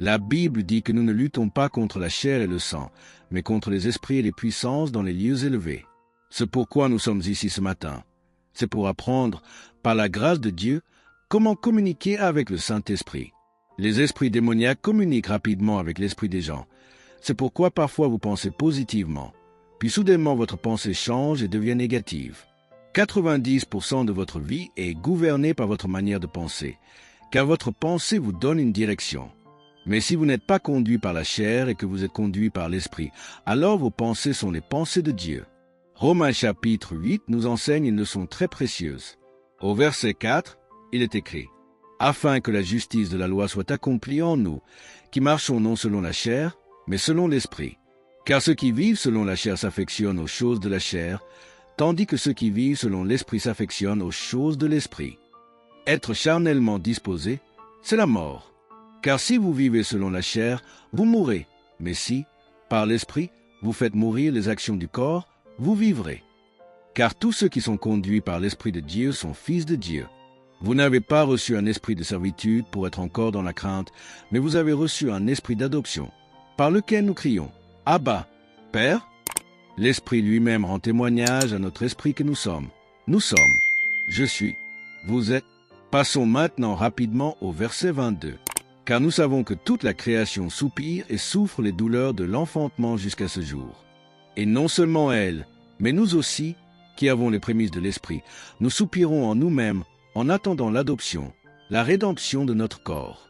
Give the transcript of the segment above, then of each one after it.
La Bible dit que nous ne luttons pas contre la chair et le sang, mais contre les esprits et les puissances dans les lieux élevés. C'est pourquoi nous sommes ici ce matin. C'est pour apprendre, par la grâce de Dieu, comment communiquer avec le Saint-Esprit. Les esprits démoniaques communiquent rapidement avec l'esprit des gens. C'est pourquoi parfois vous pensez positivement, puis soudainement votre pensée change et devient négative. 90% de votre vie est gouvernée par votre manière de penser, car votre pensée vous donne une direction. Mais si vous n'êtes pas conduit par la chair et que vous êtes conduit par l'esprit, alors vos pensées sont les pensées de Dieu. Romains chapitre 8 nous enseigne une leçon très précieuse. Au verset 4, il est écrit « Afin que la justice de la loi soit accomplie en nous, qui marchons non selon la chair, mais selon l'esprit. Car ceux qui vivent selon la chair s'affectionnent aux choses de la chair, tandis que ceux qui vivent selon l'esprit s'affectionnent aux choses de l'esprit. Être charnellement disposé, c'est la mort. Car si vous vivez selon la chair, vous mourrez. Mais si, par l'esprit, vous faites mourir les actions du corps, vous vivrez. Car tous ceux qui sont conduits par l'Esprit de Dieu sont fils de Dieu. Vous n'avez pas reçu un esprit de servitude pour être encore dans la crainte, mais vous avez reçu un esprit d'adoption, par lequel nous crions « Abba, Père ». L'Esprit lui-même rend témoignage à notre esprit que nous sommes. Nous sommes. Je suis. Vous êtes. Passons maintenant rapidement au verset 22. Car nous savons que toute la création soupire et souffre les douleurs de l'enfantement jusqu'à ce jour. Et non seulement elle, mais nous aussi, qui avons les prémices de l'Esprit, nous soupirons en nous-mêmes en attendant l'adoption, la rédemption de notre corps.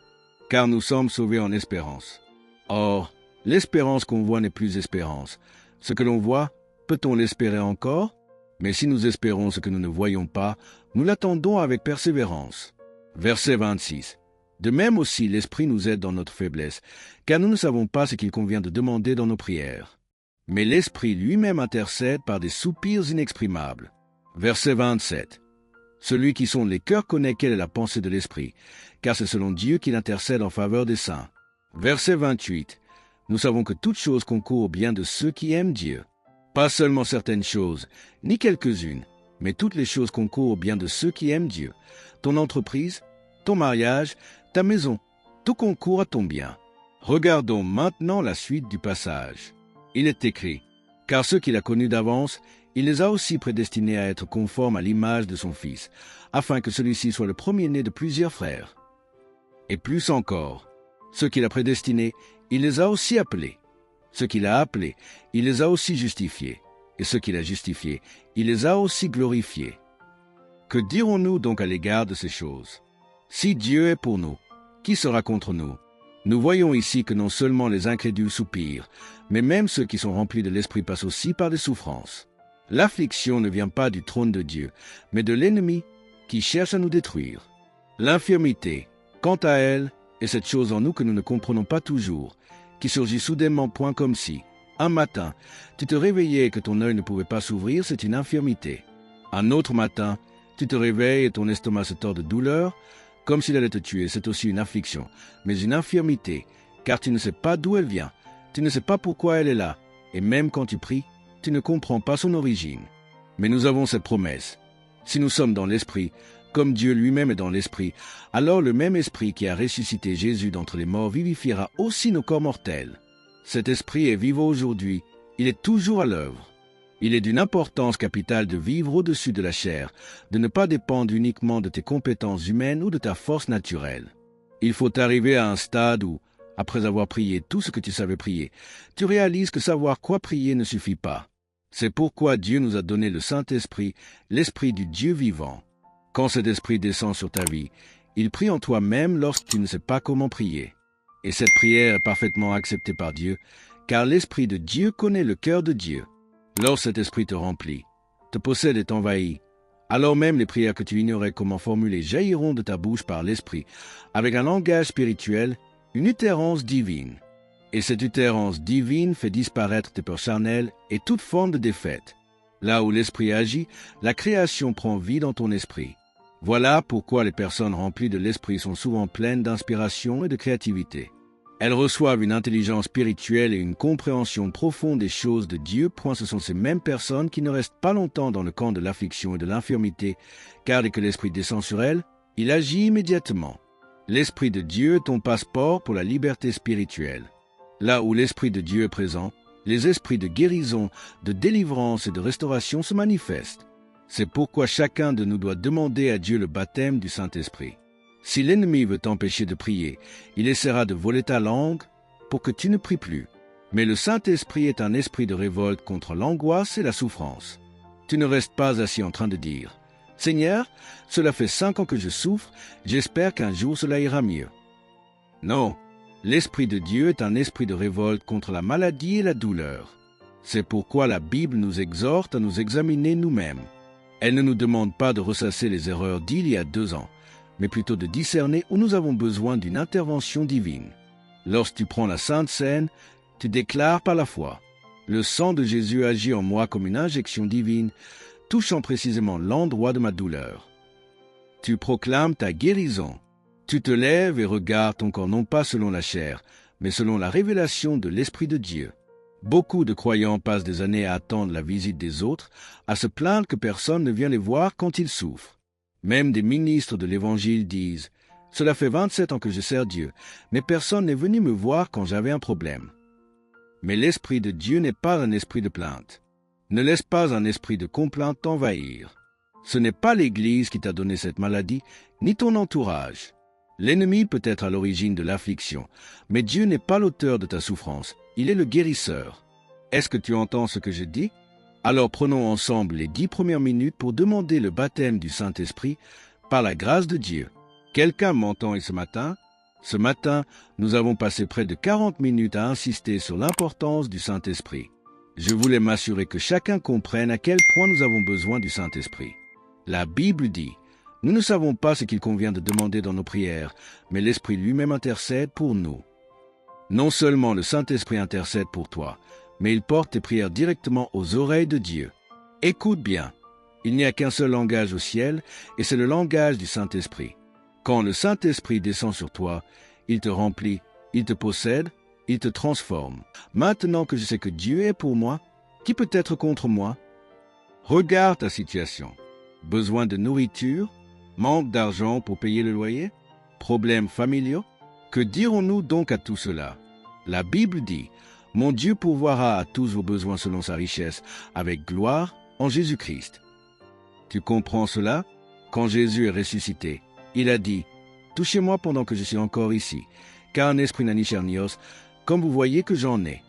Car nous sommes sauvés en espérance. Or, l'espérance qu'on voit n'est plus espérance. Ce que l'on voit, peut-on l'espérer encore? Mais si nous espérons ce que nous ne voyons pas, nous l'attendons avec persévérance. Verset 26. De même aussi l'Esprit nous aide dans notre faiblesse, car nous ne savons pas ce qu'il convient de demander dans nos prières. Mais l'Esprit lui-même intercède par des soupirs inexprimables. Verset 27. Celui qui sonde les cœurs connaît quelle est la pensée de l'Esprit, car c'est selon Dieu qu'il intercède en faveur des saints. Verset 28. Nous savons que toute chose concourt au bien de ceux qui aiment Dieu. Pas seulement certaines choses, ni quelques-unes, mais toutes les choses concourent au bien de ceux qui aiment Dieu. Ton entreprise, ton mariage, ta maison, tout concourt à ton bien. Regardons maintenant la suite du passage. Il est écrit, « Car ceux qu'il a connus d'avance, il les a aussi prédestinés à être conformes à l'image de son Fils, afin que celui-ci soit le premier-né de plusieurs frères. Et plus encore, ceux qu'il a prédestinés, il les a aussi appelés. Ceux qu'il a appelés, il les a aussi justifiés. Et ceux qu'il a justifiés, il les a aussi glorifiés. » Que dirons-nous donc à l'égard de ces choses? Si Dieu est pour nous, qui sera contre nous? Nous voyons ici que non seulement les incrédules soupirent, mais même ceux qui sont remplis de l'Esprit passent aussi par des souffrances. L'affliction ne vient pas du trône de Dieu, mais de l'ennemi qui cherche à nous détruire. L'infirmité, quant à elle, est cette chose en nous que nous ne comprenons pas toujours, qui surgit soudainement point comme si, un matin, tu te réveillais et que ton œil ne pouvait pas s'ouvrir, c'est une infirmité. Un autre matin, tu te réveilles et ton estomac se tord de douleur, comme s'il allait te tuer, c'est aussi une affliction, mais une infirmité, car tu ne sais pas d'où elle vient, tu ne sais pas pourquoi elle est là, et même quand tu pries, tu ne comprends pas son origine. Mais nous avons cette promesse. Si nous sommes dans l'Esprit, comme Dieu lui-même est dans l'Esprit, alors le même Esprit qui a ressuscité Jésus d'entre les morts vivifiera aussi nos corps mortels. Cet Esprit est vivant aujourd'hui, il est toujours à l'œuvre. Il est d'une importance capitale de vivre au-dessus de la chair, de ne pas dépendre uniquement de tes compétences humaines ou de ta force naturelle. Il faut arriver à un stade où, après avoir prié tout ce que tu savais prier, tu réalises que savoir quoi prier ne suffit pas. C'est pourquoi Dieu nous a donné le Saint-Esprit, l'Esprit du Dieu vivant. Quand cet Esprit descend sur ta vie, il prie en toi-même lorsque tu ne sais pas comment prier. Et cette prière est parfaitement acceptée par Dieu, car l'Esprit de Dieu connaît le cœur de Dieu. Lorsque cet esprit te remplit, te possède et t'envahit, alors même les prières que tu ignorais comment formuler jailliront de ta bouche par l'esprit, avec un langage spirituel, une utérance divine. Et cette utérance divine fait disparaître tes peurs charnelles et toute forme de défaite. Là où l'esprit agit, la création prend vie dans ton esprit. Voilà pourquoi les personnes remplies de l'esprit sont souvent pleines d'inspiration et de créativité. Elles reçoivent une intelligence spirituelle et une compréhension profonde des choses de Dieu, point ce sont ces mêmes personnes qui ne restent pas longtemps dans le camp de l'affliction et de l'infirmité, car dès que l'Esprit descend sur elles, il agit immédiatement. L'Esprit de Dieu est ton passeport pour la liberté spirituelle. Là où l'Esprit de Dieu est présent, les esprits de guérison, de délivrance et de restauration se manifestent. C'est pourquoi chacun de nous doit demander à Dieu le baptême du Saint-Esprit. Si l'ennemi veut t'empêcher de prier, il essaiera de voler ta langue pour que tu ne pries plus. Mais le Saint-Esprit est un esprit de révolte contre l'angoisse et la souffrance. Tu ne restes pas assis en train de dire « Seigneur, cela fait 5 ans que je souffre, j'espère qu'un jour cela ira mieux. » Non, l'Esprit de Dieu est un esprit de révolte contre la maladie et la douleur. C'est pourquoi la Bible nous exhorte à nous examiner nous-mêmes. Elle ne nous demande pas de ressasser les erreurs d'il y a 2 ans, mais plutôt de discerner où nous avons besoin d'une intervention divine. Lorsque tu prends la Sainte Seine, tu déclares par la foi « Le sang de Jésus agit en moi comme une injection divine, touchant précisément l'endroit de ma douleur. » Tu proclames ta guérison. Tu te lèves et regardes ton corps non pas selon la chair, mais selon la révélation de l'Esprit de Dieu. Beaucoup de croyants passent des années à attendre la visite des autres, à se plaindre que personne ne vient les voir quand ils souffrent. Même des ministres de l'Évangile disent « Cela fait 27 ans que je sers Dieu, mais personne n'est venu me voir quand j'avais un problème. » Mais l'Esprit de Dieu n'est pas un esprit de plainte. Ne laisse pas un esprit de complainte t'envahir. Ce n'est pas l'Église qui t'a donné cette maladie, ni ton entourage. L'ennemi peut être à l'origine de l'affliction, mais Dieu n'est pas l'auteur de ta souffrance, il est le guérisseur. Est-ce que tu entends ce que je dis? Alors prenons ensemble les 10 premières minutes pour demander le baptême du Saint-Esprit par la grâce de Dieu. Quelqu'un m'entend ce matin? Ce matin, nous avons passé près de 40 minutes à insister sur l'importance du Saint-Esprit. Je voulais m'assurer que chacun comprenne à quel point nous avons besoin du Saint-Esprit. La Bible dit « Nous ne savons pas ce qu'il convient de demander dans nos prières, mais l'Esprit lui-même intercède pour nous. » Non seulement le Saint-Esprit intercède pour toi, mais il porte tes prières directement aux oreilles de Dieu. Écoute bien, il n'y a qu'un seul langage au ciel, et c'est le langage du Saint-Esprit. Quand le Saint-Esprit descend sur toi, il te remplit, il te possède, il te transforme. Maintenant que je sais que Dieu est pour moi, qui peut être contre moi? Regarde ta situation. Besoin de nourriture? Manque d'argent pour payer le loyer? Problèmes familiaux? Que dirons-nous donc à tout cela? La Bible dit « Mon Dieu pourvoira à tous vos besoins selon sa richesse, avec gloire en Jésus-Christ. » Tu comprends cela? Quand Jésus est ressuscité, il a dit « Touchez-moi pendant que je suis encore ici, car un esprit n'a ni chair ni os, comme vous voyez que j'en ai. »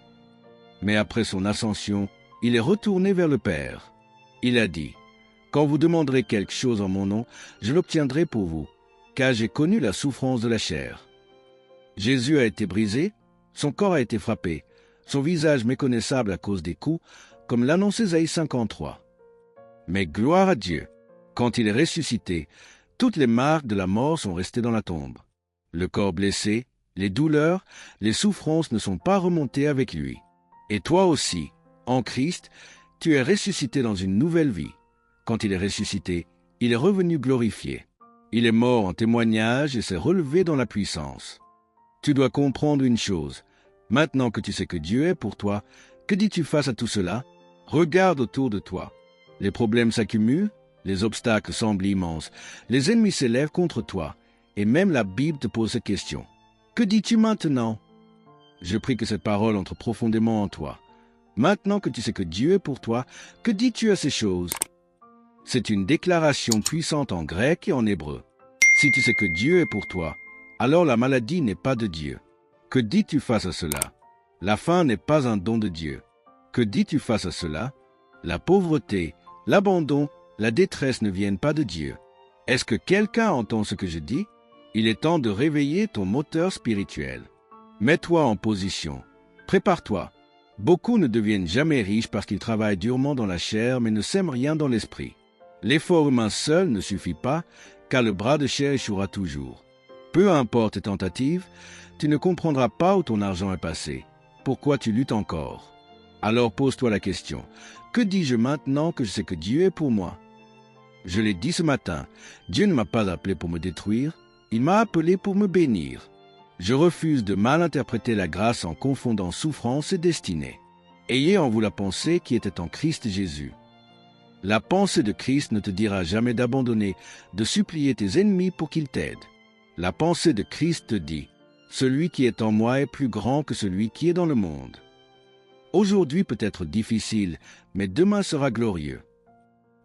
Mais après son ascension, il est retourné vers le Père. Il a dit « Quand vous demanderez quelque chose en mon nom, je l'obtiendrai pour vous, car j'ai connu la souffrance de la chair. » Jésus a été brisé, son corps a été frappé, son visage méconnaissable à cause des coups, comme l'annonce Ésaïe 53. Mais gloire à Dieu, quand il est ressuscité, toutes les marques de la mort sont restées dans la tombe. Le corps blessé, les douleurs, les souffrances ne sont pas remontées avec lui. Et toi aussi, en Christ, tu es ressuscité dans une nouvelle vie. Quand il est ressuscité, il est revenu glorifié. Il est mort en témoignage et s'est relevé dans la puissance. Tu dois comprendre une chose. Maintenant que tu sais que Dieu est pour toi, que dis-tu face à tout cela? Regarde autour de toi. Les problèmes s'accumulent, les obstacles semblent immenses, les ennemis s'élèvent contre toi, et même la Bible te pose cette question. Que dis-tu maintenant? Je prie que cette parole entre profondément en toi. Maintenant que tu sais que Dieu est pour toi, que dis-tu à ces choses? C'est une déclaration puissante en grec et en hébreu. Si tu sais que Dieu est pour toi, alors la maladie n'est pas de Dieu. Que dis-tu face à cela? La faim n'est pas un don de Dieu. Que dis-tu face à cela? La pauvreté, l'abandon, la détresse ne viennent pas de Dieu. Est-ce que quelqu'un entend ce que je dis? Il est temps de réveiller ton moteur spirituel. Mets-toi en position. Prépare-toi. Beaucoup ne deviennent jamais riches parce qu'ils travaillent durement dans la chair mais ne sèment rien dans l'esprit. L'effort humain seul ne suffit pas, car le bras de chair échouera toujours. Peu importe tes tentatives, tu ne comprendras pas où ton argent est passé. Pourquoi tu luttes encore? Alors pose-toi la question. Que dis-je maintenant que je sais que Dieu est pour moi? Je l'ai dit ce matin, Dieu ne m'a pas appelé pour me détruire, il m'a appelé pour me bénir. Je refuse de mal interpréter la grâce en confondant souffrance et destinée. Ayez en vous la pensée qui était en Christ Jésus. La pensée de Christ ne te dira jamais d'abandonner, de supplier tes ennemis pour qu'ils t'aident. La pensée de Christ dit, « Celui qui est en moi est plus grand que celui qui est dans le monde. » Aujourd'hui peut être difficile, mais demain sera glorieux.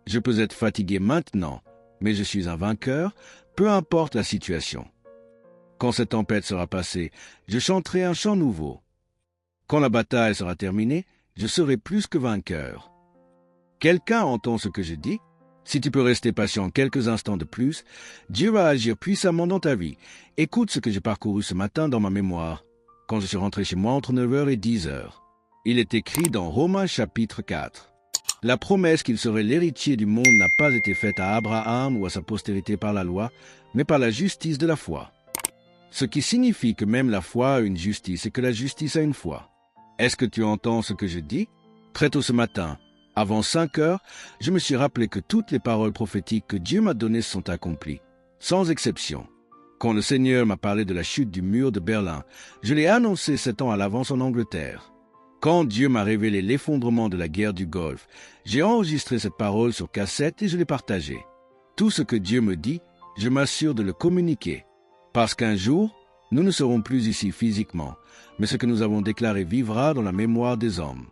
Je peux être fatigué maintenant, mais je suis un vainqueur, peu importe la situation. Quand cette tempête sera passée, je chanterai un chant nouveau. Quand la bataille sera terminée, je serai plus que vainqueur. Quelqu'un entend ce que je dis? Si tu peux rester patient quelques instants de plus, Dieu va agir puissamment dans ta vie. Écoute ce que j'ai parcouru ce matin dans ma mémoire, quand je suis rentré chez moi entre 9h et 10h. Il est écrit dans Romains chapitre 4. La promesse qu'il serait l'héritier du monde n'a pas été faite à Abraham ou à sa postérité par la loi, mais par la justice de la foi. Ce qui signifie que même la foi a une justice et que la justice a une foi. Est-ce que tu entends ce que je dis? Très tôt ce matin, avant 5h, je me suis rappelé que toutes les paroles prophétiques que Dieu m'a données sont accomplies, sans exception. Quand le Seigneur m'a parlé de la chute du mur de Berlin, je l'ai annoncé 7 ans à l'avance en Angleterre. Quand Dieu m'a révélé l'effondrement de la guerre du Golfe, j'ai enregistré cette parole sur cassette et je l'ai partagée. Tout ce que Dieu me dit, je m'assure de le communiquer. Parce qu'un jour, nous ne serons plus ici physiquement, mais ce que nous avons déclaré vivra dans la mémoire des hommes.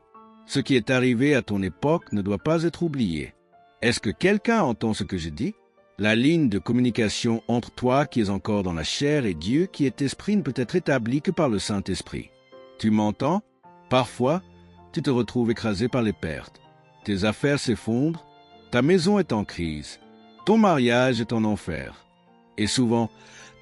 Ce qui est arrivé à ton époque ne doit pas être oublié. Est-ce que quelqu'un entend ce que je dis? La ligne de communication entre toi qui es encore dans la chair et Dieu qui est esprit ne peut être établie que par le Saint-Esprit. Tu m'entends? Parfois, tu te retrouves écrasé par les pertes. Tes affaires s'effondrent, ta maison est en crise, ton mariage est en enfer. Et souvent,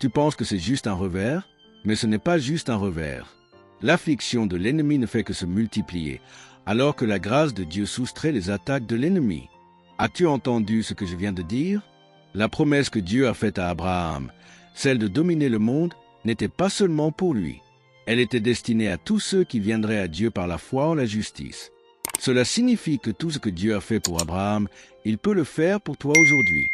tu penses que c'est juste un revers, mais ce n'est pas juste un revers. L'affliction de l'ennemi ne fait que se multiplier, alors que la grâce de Dieu soustrait les attaques de l'ennemi. As-tu entendu ce que je viens de dire? La promesse que Dieu a faite à Abraham, celle de dominer le monde, n'était pas seulement pour lui. Elle était destinée à tous ceux qui viendraient à Dieu par la foi en la justice. Cela signifie que tout ce que Dieu a fait pour Abraham, il peut le faire pour toi aujourd'hui.